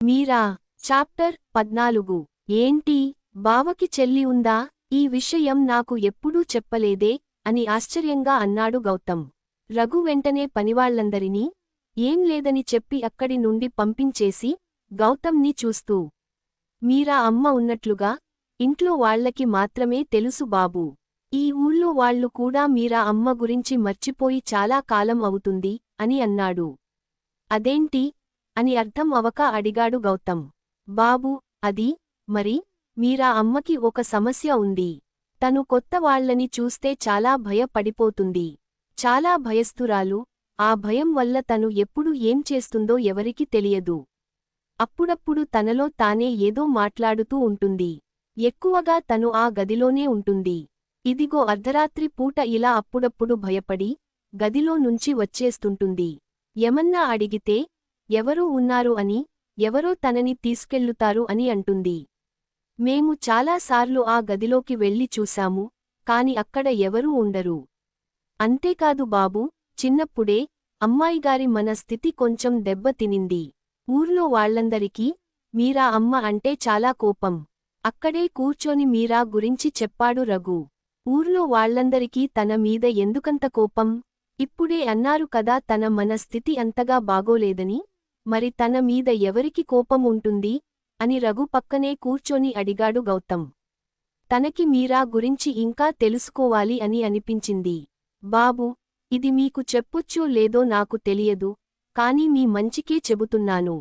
మీరా chapter 14 ఏంటి బావకి చెల్లి ఉందా ఈ విషయం నాకు ఎప్పుడూ చెప్పలేదే అని ఆశ్చర్యంగా అన్నాడు గౌతమ్. రఘు వెంటనే పనివాళ్లందరినీ ఏం లేదని చెప్పి అక్కడి నుండి పంపించేసి గౌతమ్ని చూస్తూ మీరా అమ్మ ఉన్నట్లుగా ఇంట్లో వాళ్లకి మాత్రమే తెలుసు బాబూ. ఈ ఊళ్ళో వాళ్లు కూడా మీరా అమ్మ గురించి మర్చిపోయి చాలా కాలం అవుతుంది అని అన్నాడు. అదేంటి అని అర్థం అవక అడిగాడు గౌతమ్. బాబూ అది మరి మీరా అమ్మకి ఒక సమస్య ఉంది. తను కొత్త వాళ్లని చూస్తే చాలా భయపడిపోతుంది. చాలా భయస్థురాలు. ఆ భయం వల్ల తను ఎప్పుడు ఏం చేస్తుందో ఎవరికి తెలియదు. అప్పుడప్పుడు తనలో తానే ఏదో మాట్లాడుతూ ఉంటుంది. ఎక్కువగా తను ఆ గదిలోనే ఉంటుంది. ఇదిగో అర్ధరాత్రి పూట ఇలా అప్పుడప్పుడు భయపడి గదిలో నుంచి వచ్చేస్తుంటుంది. ఏమన్నా అడిగితే ఎవరో ఉన్నారు అని, ఎవరో తనని తీసుకెళ్లుతారు అని అంటుంది. మేము చాలాసార్లు ఆ గదిలోకి వెళ్లి చూశాము, కాని అక్కడ ఎవరూ ఉండరు. అంతేకాదు బాబూ, చిన్నప్పుడే అమ్మాయిగారి మన స్థితి కొంచెం దెబ్బతినింది. ఊర్లో వాళ్లందరికీ మీరా అమ్మ అంటే చాలా కోపం. అక్కడే కూర్చొని మీరా గురించి చెప్పాడు రఘు. ఊర్లో వాళ్లందరికీ తన మీద ఎందుకంత కోపం? ఇప్పుడే అన్నారు కదా తన మన స్థితి అంతగా బాగోలేదని. మరి తన మీద ఎవరికి కోపం ఉంటుంది అని రఘు పక్కనే కూర్చొని అడిగాడు గౌతమ్. తనకి మీరా గురించి ఇంకా తెలుసుకోవాలి అని అనిపించింది. బాబూ, ఇది మీకు చెప్పొచ్చో లేదో నాకు తెలియదు, కానీ మీ మంచికే చెబుతున్నాను.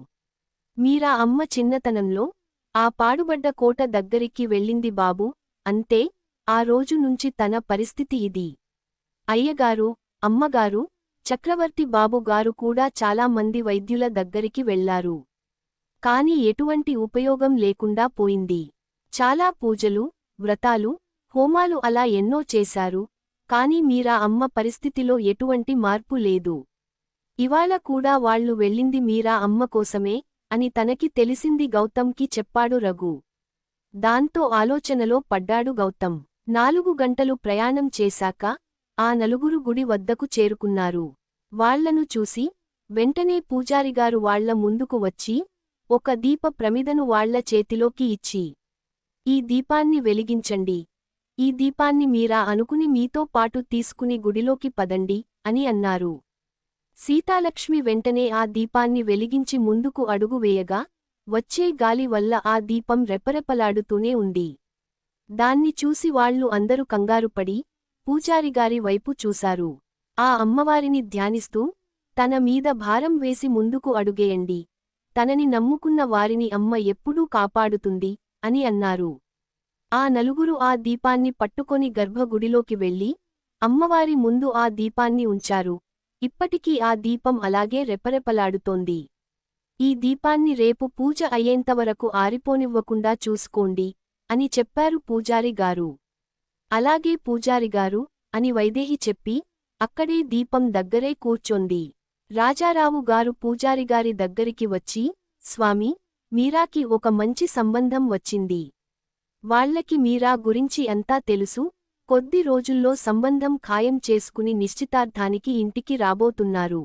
మీరా అమ్మ చిన్నతనంలో ఆ పాడుబడ్డ కోట దగ్గరికి వెళ్ళింది బాబూ, అంతే. ఆ రోజు నుంచి తన పరిస్థితి ఇది. అయ్యగారు, అమ్మగారు, చక్రవర్తి బాబు గారు కూడా చాలా మంది వైద్యుల దగ్గరికి వెళ్లారు. కాని ఎటువంటి ఉపయోగం లేకుండా పోయింది. చాలా పూజలు, వ్రతాలు, హోమాలు అలా ఎన్నో చేశారు, కాని మీరా అమ్మ పరిస్థితిలో ఎటువంటి మార్పు లేదు. ఇవాళ కూడా వాళ్లు వెళ్ళింది మీరా అమ్మ కోసమే అని తనకి తెలిసింది గౌతమ్కి చెప్పాడు రఘు. దాంతో ఆలోచనలో పడ్డాడు గౌతమ్. 4 గంటలు ప్రయాణం చేశాక ఆ నలుగురు గుడి వద్దకు చేరుకున్నారు. వాళ్లను చూసి వెంటనే పూజారిగారు వాళ్ల ముందుకు వచ్చి ఒక దీప ప్రమిదను వాళ్ల చేతిలోకి ఇచ్చి, ఈ దీపాన్ని వెలిగించండి. ఈ దీపాన్ని మీరా అనుకుని మీతో పాటు తీసుకుని గుడిలోకి పదండి అని అన్నారు. సీతాలక్ష్మి వెంటనే ఆ దీపాన్ని వెలిగించి ముందుకు అడుగు వేయగా వచ్చే గాలి వల్ల ఆ దీపం రెపరెపలాడుతూనే ఉంది. దాన్ని చూసి వాళ్లు అందరూ కంగారుపడి పూజారిగారి వైపు చూశారు. ఆ అమ్మవారిని ధ్యానిస్తూ తన మీద భారం వేసి ముందుకు అడుగేయండి. తనని నమ్ముకున్న వారిని అమ్మ ఎప్పుడూ కాపాడుతుంది అని అన్నారు. ఆ నలుగురు ఆ దీపాన్ని పట్టుకొని గర్భగుడిలోకి వెళ్లి అమ్మవారి ముందు ఆ దీపాన్ని ఉంచారు. ఇప్పటికీ ఆ దీపం అలాగే రెపరెపలాడుతోంది. ఈ దీపాన్ని రేపు పూజ అయ్యేంతవరకు ఆరిపోనివ్వకుండా చూసుకోండి అని చెప్పారు పూజారిగారు. అలాగే పూజారిగారు అని వైదేహి చెప్పి అక్కడే దీపం దగ్గరే కూర్చొంది. రాజారావు గారు పూజారిగారి దగ్గరికి వచ్చి, స్వామీ, మీరాకి ఒక మంచి సంబంధం వచ్చింది. వాళ్లకి మీరా గురించి అంతా తెలుసు. కొద్ది రోజుల్లో సంబంధం ఖాయం చేసుకుని నిశ్చితార్థానికి ఇంటికి రాబోతున్నారు.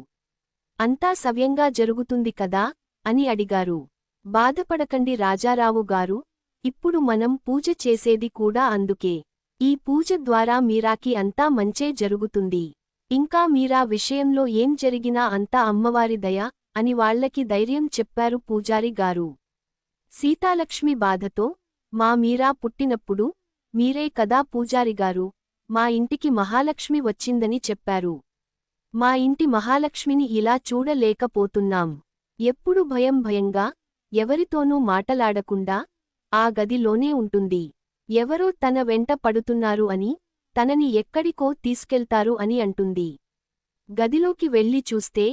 అంతా సవ్యంగా జరుగుతుంది కదా అని అడిగారు. బాధపడకండి రాజారావు గారు, ఇప్పుడు మనం పూజ చేసేది కూడా అందుకే. ఈ పూజ ద్వారా మీరాకి అంతా మంచే జరుగుతుంది. ఇంకా మీరా విషయంలో ఏం జరిగినా అంతా అమ్మవారి దయ అని వాళ్లకి ధైర్యం చెప్పారు పూజారి గారు. సీతాలక్ష్మి బాధతో, మా మీరా పుట్టినప్పుడు మీరే కదా పూజారిగారు మా ఇంటికి మహాలక్ష్మి వచ్చిందని చెప్పారు. మా ఇంటి మహాలక్ష్మిని ఇలా చూడలేకపోతున్నాం. ఎప్పుడు భయం భయంగా, ఎవరితోనూ మాటలాడకుండా ఆ గదిలోనే ఉంటుంది. ఎవరో తన వెంట పడుతున్నారు అని, తనని ఎక్కడికో తీసుకెళ్తారు అని అంటుంది. గదిలోకి వెళ్లి చూస్తే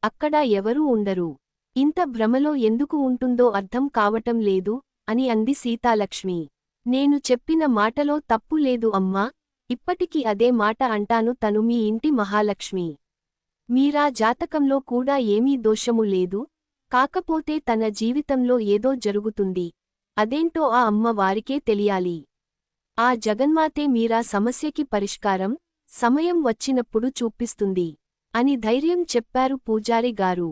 అక్కడ ఎవరూ ఉండరు. ఇంత భ్రమలో ఎందుకు ఉంటుందో అర్థం కావటం లేదు అని అంది సీతాలక్ష్మి. నేను చెప్పిన మాటలో తప్పు లేదు అమ్మా, ఇప్పటికీ అదే మాట అంటాను. తను మీ ఇంటి మహాలక్ష్మి. మీరా జాతకంలో కూడా ఏమీ దోషము లేదు. కాకపోతే తన జీవితంలో ఏదో జరుగుతుంది. అదేంటో ఆ అమ్మ వారికే తెలియాలి. ఆ జగన్మాతే మీరా సమస్యకి పరిష్కారం సమయం వచ్చినప్పుడు చూపిస్తుంది అని ధైర్యం చెప్పారు పూజారి గారు.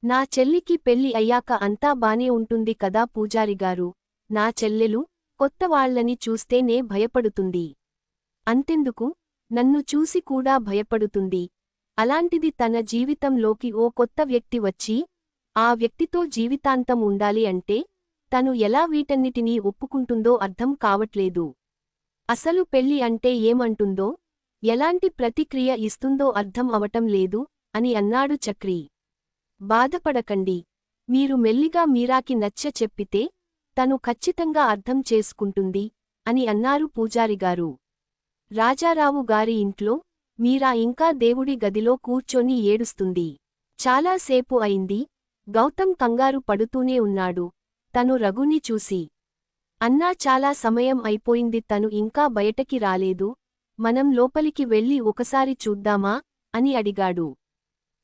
నా చెల్లికి పెళ్లి అయ్యాక అంతా బానే ఉంటుంది కదా పూజారిగారు. నా చెల్లెలు కొత్తవాళ్లని చూస్తేనే భయపడుతుంది. అంతెందుకు, నన్ను చూసి కూడా భయపడుతుంది. అలాంటిది తన జీవితంలోకి ఓ కొత్త వ్యక్తి వచ్చి ఆ వ్యక్తితో జీవితాంతం ఉండాలి అంటే తను ఎలా వీటన్నిటినీ ఒప్పుకుంటుందో అర్థం కావట్లేదు. అసలు పెళ్లి అంటే ఏమంటుందో, ఎలాంటి ప్రతిక్రియ ఇస్తుందో అర్థం అవటం లేదు అని అన్నాడు చక్రి. బాధపడకండి. మీరు మెల్లిగా మీరాకి నచ్చ చెప్పితే తను ఖచ్చితంగా అర్థం చేసుకుంటుంది అని అన్నారు పూజారిగారు. రాజారావు గారి ఇంట్లో మీరా ఇంకా దేవుడి గదిలో కూర్చొని ఏడుస్తుంది. చాలాసేపు అయింది. గౌతమ్ కంగారు పడుతూనే ఉన్నాడు. తను రఘుని చూసి, అన్నా చాలా సమయం అయిపోయింది, తను ఇంకా బయటకి రాలేదు, మనం లోపలికి వెళ్ళి ఒకసారి చూద్దామా అని అడిగాడు.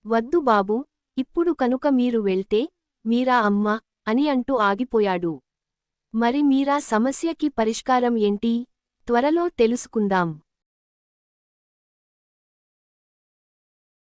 వద్దు బాబూ, ఇప్పుడు కనుక మీరు వెళ్తే మీరా అమ్మ అని అంటూ ఆగిపోయాడు. మరి మీరా సమస్యకి పరిష్కారం ఏంటి? త్వరలో తెలుసుకుందాం.